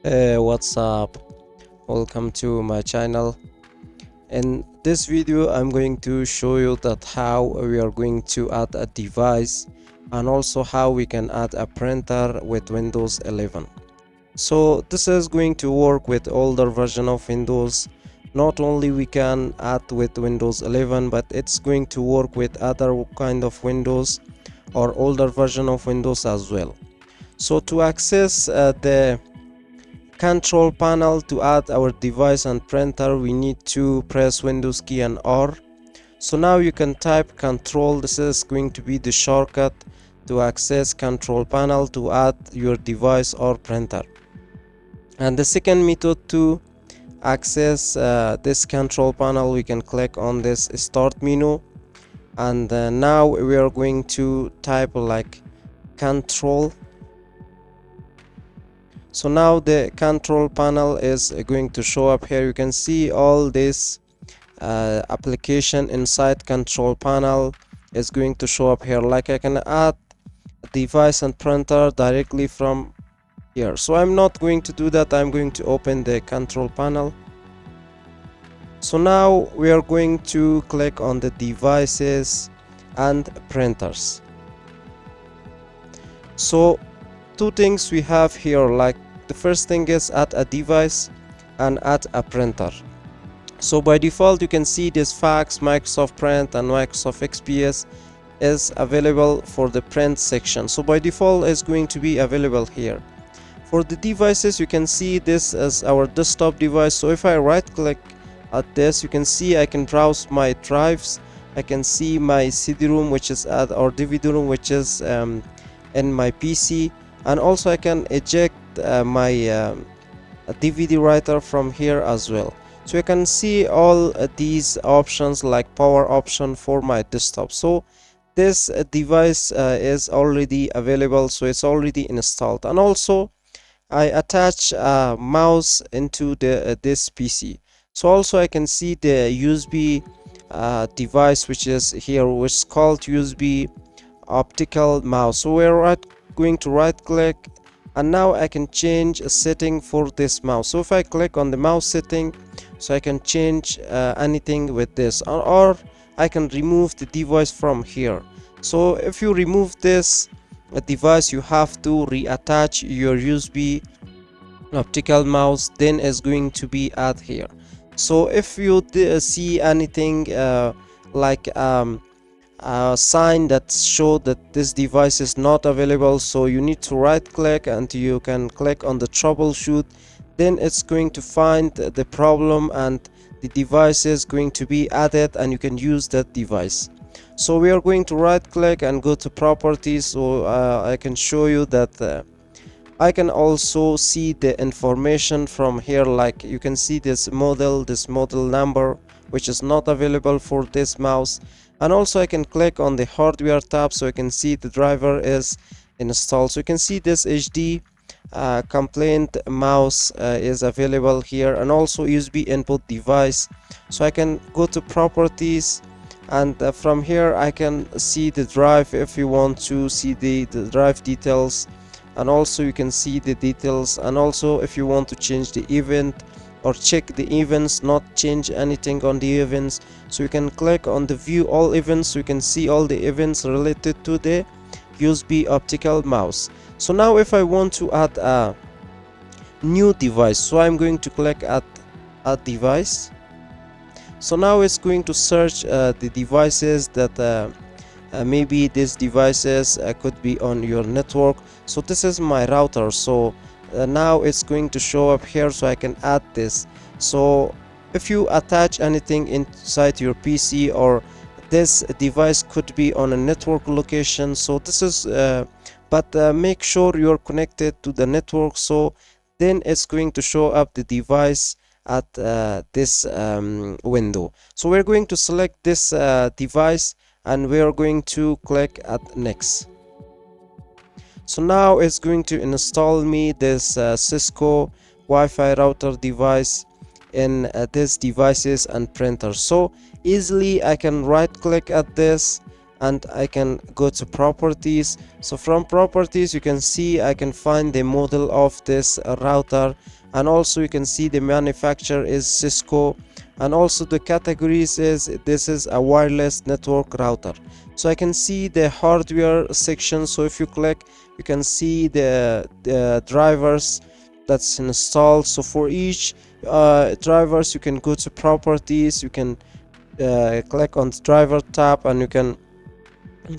What's up? Welcome to my channel. In this video I'm going to show you that how we are going to add a device and also how we can add a printer with Windows 11. So this is going to work with older version of Windows. Not only we can add with Windows 11, but it's going to work with other kind of Windows or older version of Windows as well. So to access the control panel to add our device and printer, we need to press Windows key and R. So now you can type control. This is going to be the shortcut to access control panel to add your device or printer. And the second method to access this control panel, we can click on this start menu, and now we are going to type like control. So now the control panel is going to show up here. You can see all this application inside control panel is going to show up here. Like I can add device and printer directly from here. So I'm not going to do that. I'm going to open the control panel. So now we are going to click on the devices and printers. So two things we have here, like the first thing is add a device and add a printer. So by default you can see this fax, Microsoft Print and Microsoft XPS is available for the print section. So by default is going to be available here. For the devices, you can see this as our desktop device. So if I right click at this, you can see I can browse my drives. I can see my CD-ROM, which is at, or DVD-ROM, which is in my PC, and also I can eject my DVD writer from here as well. So you can see all these options like power option for my desktop. So this device is already available, so it's already installed. And also I attach a mouse into the this PC. So also I can see the USB device, which is here, which is called USB optical mouse. So we're going to right click, and now I can change a setting for this mouse. So if I click on the mouse setting, so I can change anything with this, or I can remove the device from here. So if you remove this device, you have to reattach your USB optical mouse, then is going to be add here. So if you see anything like a sign that show that this device is not available, so you need to right click and you can click on the troubleshoot. Then it's going to find the problem and the device is going to be added and you can use that device. So we are going to right click and go to properties. So I can show you that I can also see the information from here, like you can see this model number, which is not available for this mouse. And also I can click on the hardware tab, so I can see the driver is installed. So you can see this HD complaint mouse is available here, and also USB input device. So I can go to properties, and from here I can see the drive if you want to see the drive details, and also you can see the details. And also if you want to change the event or check the events, not change anything on the events, so you can click on the view all events, so you can see all the events related to the USB optical mouse. So now if I want to add a new device, so I'm going to click at add device. So now it's going to search the devices that maybe these devices could be on your network. So this is my router, so now it's going to show up here, so I can add this. So if you attach anything inside your PC, or this device could be on a network location, so this is but make sure you're connected to the network, so then it's going to show up the device at this window. So we're going to select this device and we are going to click at next. So now it's going to install me this Cisco Wi-Fi router device in this devices and printers. So easily I can right click at this and I can go to properties. So from properties you can see I can find the model of this router, and also you can see the manufacturer is Cisco, and also the categories is this is a wireless network router. So I can see the hardware section. So if you click, you can see the drivers that's installed. So for each drivers you can go to properties, you can click on the driver tab, and you can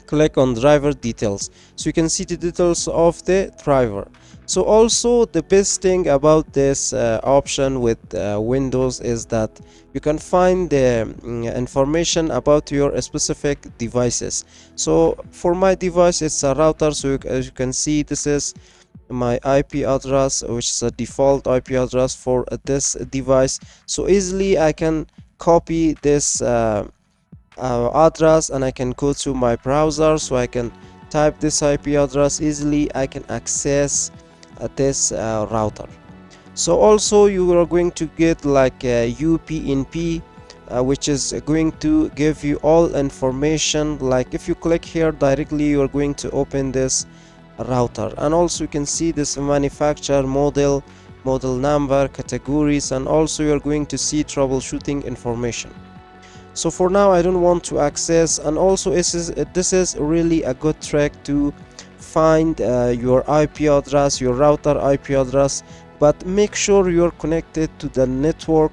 click on driver details, so you can see the details of the driver. So also the best thing about this option with Windows is that you can find the information about your specific devices. So for my device it's a router, so as you can see this is my IP address, which is a default IP address for this device. So easily I can copy this address, and I can go to my browser, so I can type this IP address easily. I can access this router. So also you are going to get like a UPnP, which is going to give you all information. Like if you click here directly, you are going to open this router, and also you can see this manufacturer, model number, categories, and also you're going to see troubleshooting information. So for now I don't want to access, and also this is really a good trick to find your IP address, your router IP address, but make sure you're connected to the network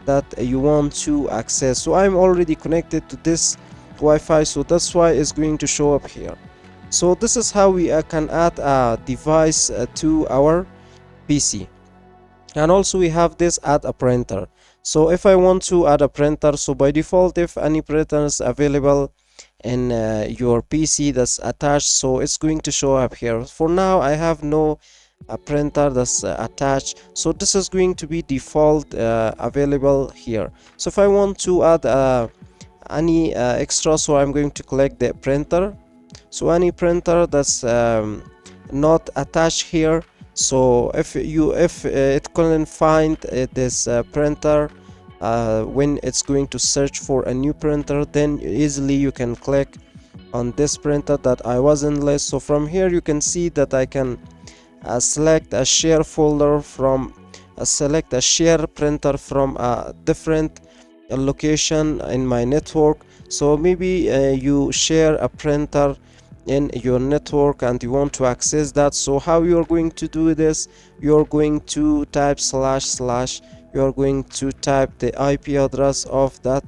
that you want to access. So I'm already connected to this Wi-Fi, so that's why it's going to show up here. So this is how we can add a device to our PC. And also we have this add a printer. So if I want to add a printer, so by default if any printer is available in your PC that's attached, so it's going to show up here. For now I have no printer that's attached, so this is going to be default available here. So if I want to add any extra, so I'm going to click the printer. So any printer that's not attached here, so if it couldn't find this printer when it's going to search for a new printer, then easily you can click on this printer that I was in list. So from here you can see that I can select a share folder from select a share printer from a different location in my network. So maybe you share a printer in your network and you want to access that. So how you're going to do this, you're going to type // you're going to type the IP address of that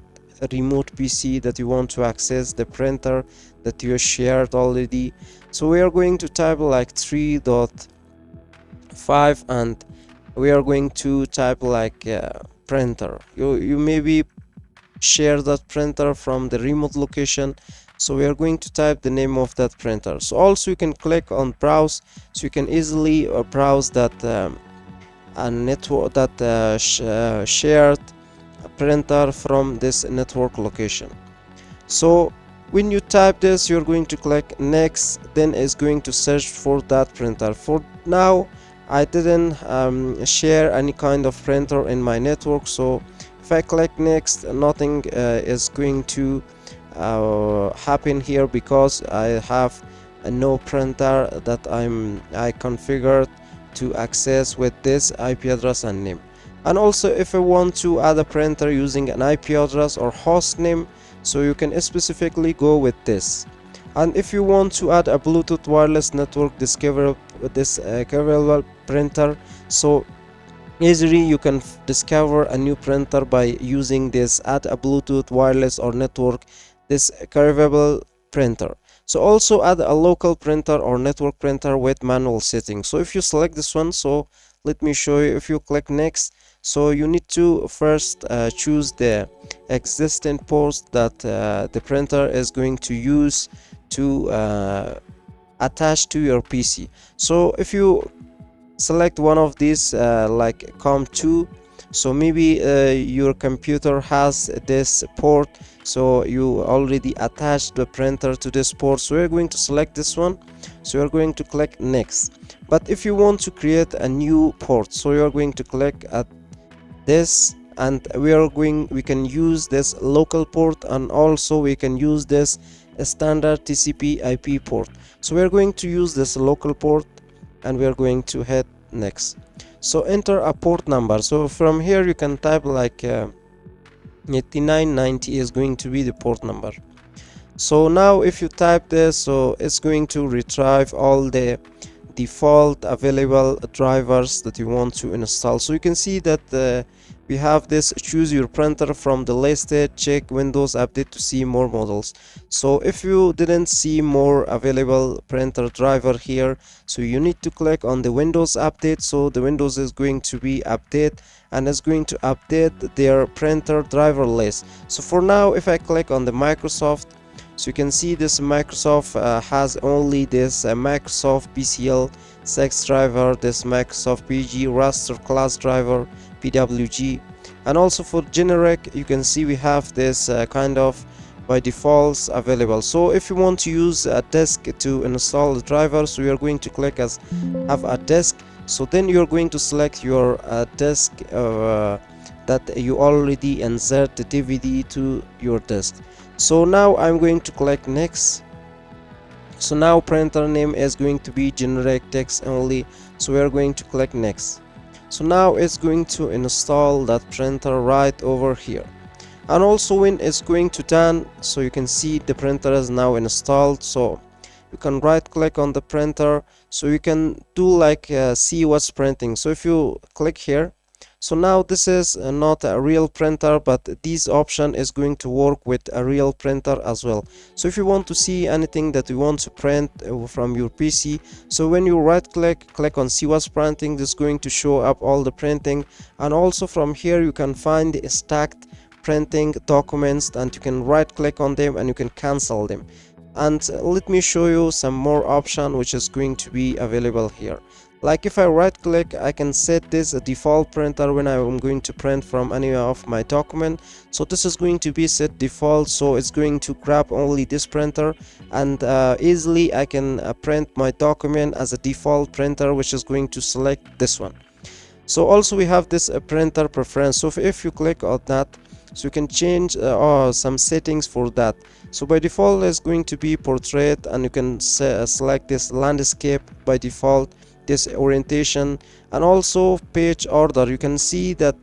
remote PC that you want to access the printer that you shared already. So we are going to type like 3.5 and we are going to type like printer. You maybe share that printer from the remote location, so we are going to type the name of that printer. So also you can click on browse, so you can easily browse that a network that shared printer from this network location. So when you type this, you're going to click next, then it's going to search for that printer. For now I didn't share any kind of printer in my network, so if I click next, nothing is going to happen here because I have no printer that I configured to access with this IP address and name. And also if I want to add a printer using an IP address or host name, so you can specifically go with this. And if you want to add a Bluetooth wireless network discoverable printer, so easily you can discover a new printer by using this add a Bluetooth wireless or network discoverable printer. So also add a local printer or network printer with manual settings. So if you select this one, so let me show you. If you click next, so you need to first choose the existing port that the printer is going to use to attach to your PC. So if you select one of these like COM2, so maybe your computer has this port, so you already attached the printer to this port, so we're going to select this one, so you're going to click next. But if you want to create a new port, so you're going to click at this, and we can use this local port, and also we can use this a standard TCP IP port. So we are going to use this local port and we are going to hit next. So enter a port number. So from here you can type like 8990 is going to be the port number. So now if you type this, so it's going to retrieve all the default available drivers that you want to install. So you can see that we have this choose your printer from the listed, check Windows Update to see more models. So if you didn't see more available printer driver here, so you need to click on the Windows Update. So the Windows is going to be update and it's going to update their printer driver list. So for now, if I click on the Microsoft, so you can see this Microsoft has only this Microsoft PCL 6 driver, this Microsoft PG raster class driver, PWG, and also for generic you can see we have this kind of by default available. So if you want to use a disk to install the driver, so you are going to click as have a disk. So then you're going to select your disk that you already insert the DVD to your disk. So now I'm going to click next. So now printer name is going to be generic text only, so we are going to click next. So now it's going to install that printer right over here. And also when it's going to done, so you can see the printer is now installed. So you can right click on the printer, so you can do like see what's printing. So if you click here, so now this is not a real printer, but this option is going to work with a real printer as well. So if you want to see anything that you want to print from your PC, so when you right click on see what's printing, this is going to show up all the printing. And also from here you can find the stacked printing documents and you can right click on them and you can cancel them. And let me show you some more option which is going to be available here. Like if I right click, I can set this a default printer when I'm going to print from any of my document. So this is going to be set default, so it's going to grab only this printer, and easily I can print my document as a default printer, which is going to select this one. So also we have this printer preference. So if you click on that, so you can change some settings for that. So by default it's going to be portrait, and you can select this landscape by default, this orientation, and also page order. You can see that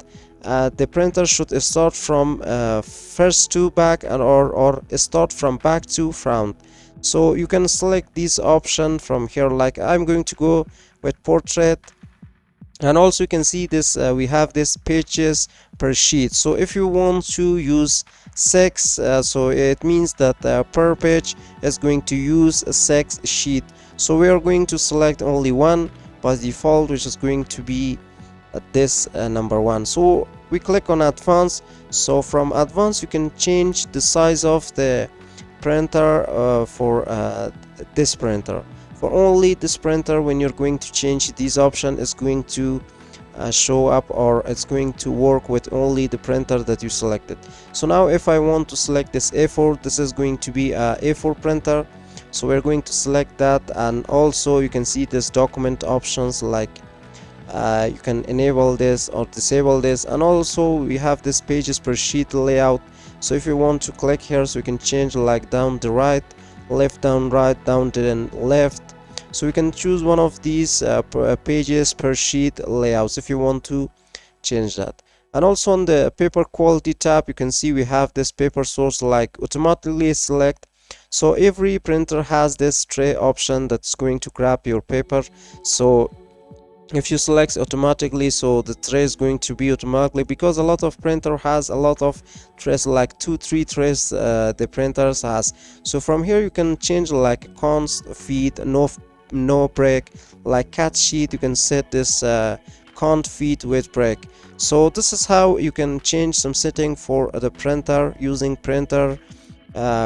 the printer should start from first to back or start from back to front. So you can select this option from here. Like I'm going to go with portrait. And also you can see this we have this pages per sheet. So if you want to use 6, so it means that per page is going to use a 6 sheet. So we are going to select only one by default, which is going to be this number 1. So we click on advanced. So from advanced you can change the size of the printer for this printer. For only this printer, when you're going to change this option, is going to show up, or it's going to work with only the printer that you selected. So now if I want to select this A4, this is going to be a A4 printer. So we're going to select that, and also you can see this document options, like you can enable this or disable this. And also we have this pages per sheet layout. So if you want to click here, so you can change like down the right, left, down, right, down, then left. So you can choose one of these pages per sheet layouts if you want to change that. And also on the paper quality tab, you can see we have this paper source, like automatically select. So every printer has this tray option that's going to grab your paper. So if you select automatically, so the tray is going to be automatically, because a lot of printer has a lot of trays, like 2-3 trays the printers has. So from here you can change like const feed, no break. Like cat sheet, you can set this cont feed with break. So this is how you can change some setting for the printer using printer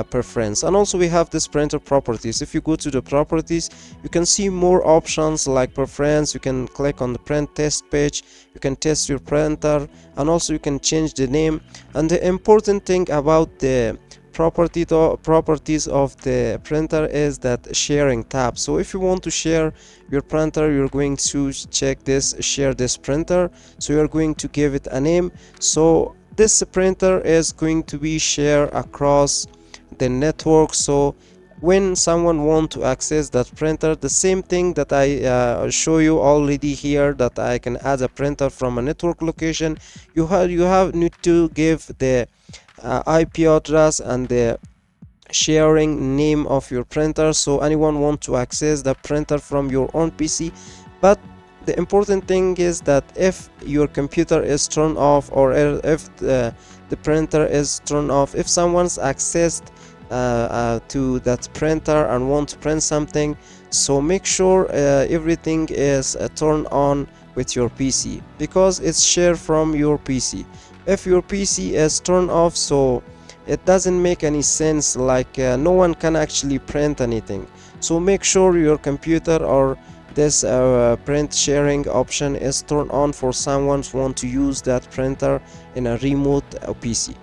preference. And also we have this printer properties. If you go to the properties, you can see more options like preference. You can click on the print test page, you can test your printer, and also you can change the name. And the important thing about the properties of the printer is that sharing tab. So if you want to share your printer, you're going to check this share this printer. So you're going to give it a name. So this printer is going to be shared across the network. So when someone want to access that printer, the same thing that I show you already here, that I can add a printer from a network location, you have need to give the IP address and the sharing name of your printer, so anyone want to access the printer from your own PC. But the important thing is that if your computer is turned off, or if the printer is turned off, if someone's accessed to that printer and want to print something, so make sure everything is turned on with your PC, because it's shared from your PC. If your PC is turned off, so it doesn't make any sense, like no one can actually print anything. So make sure your computer or this print sharing option is turned on for someone who want to use that printer in a remote PC.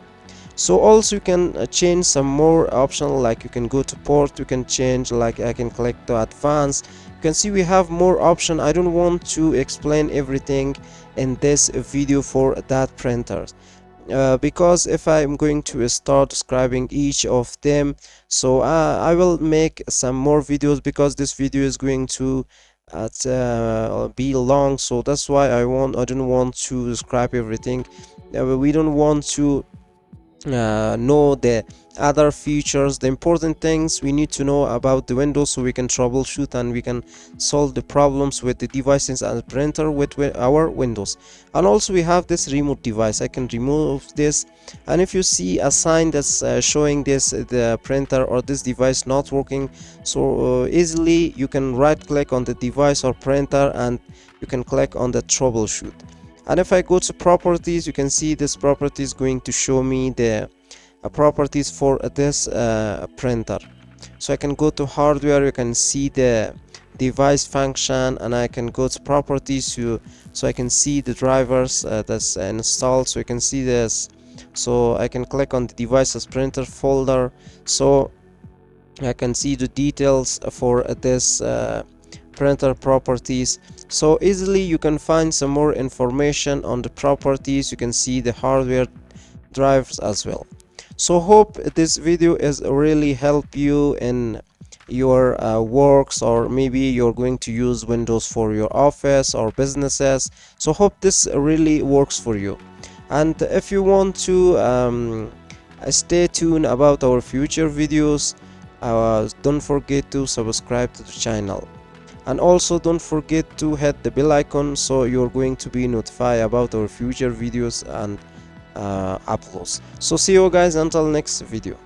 So also you can change some more options, like you can go to port, you can change, like I can click to advance. You can see we have more option. I don't want to explain everything in this video for that printers. Because if I'm going to start describing each of them, so I will make some more videos, because this video is going to be long. So that's why I don't want to describe everything. We don't want to know the other features. The important things we need to know about the Windows, so we can troubleshoot and we can solve the problems with the devices and printer with our Windows. And also we have this remote device. I can remove this, and if you see a sign that's showing this the printer or this device not working, so easily you can right click on the device or printer and you can click on the troubleshoot. And if I go to properties, you can see this property is going to show me the properties for this printer. So I can go to hardware, you can see the device function, and I can go to properties, so I can see the drivers that's installed. So you can see this, so I can click on the devices printer folder, so I can see the details for this printer properties. So easily you can find some more information on the properties. You can see the hardware drives as well. So hope this video is really help you in your works, or maybe you're going to use Windows for your office or businesses. So hope this really works for you. And if you want to stay tuned about our future videos, don't forget to subscribe to the channel. And also don't forget to hit the bell icon, so you're going to be notified about our future videos and uploads. So see you guys until next video.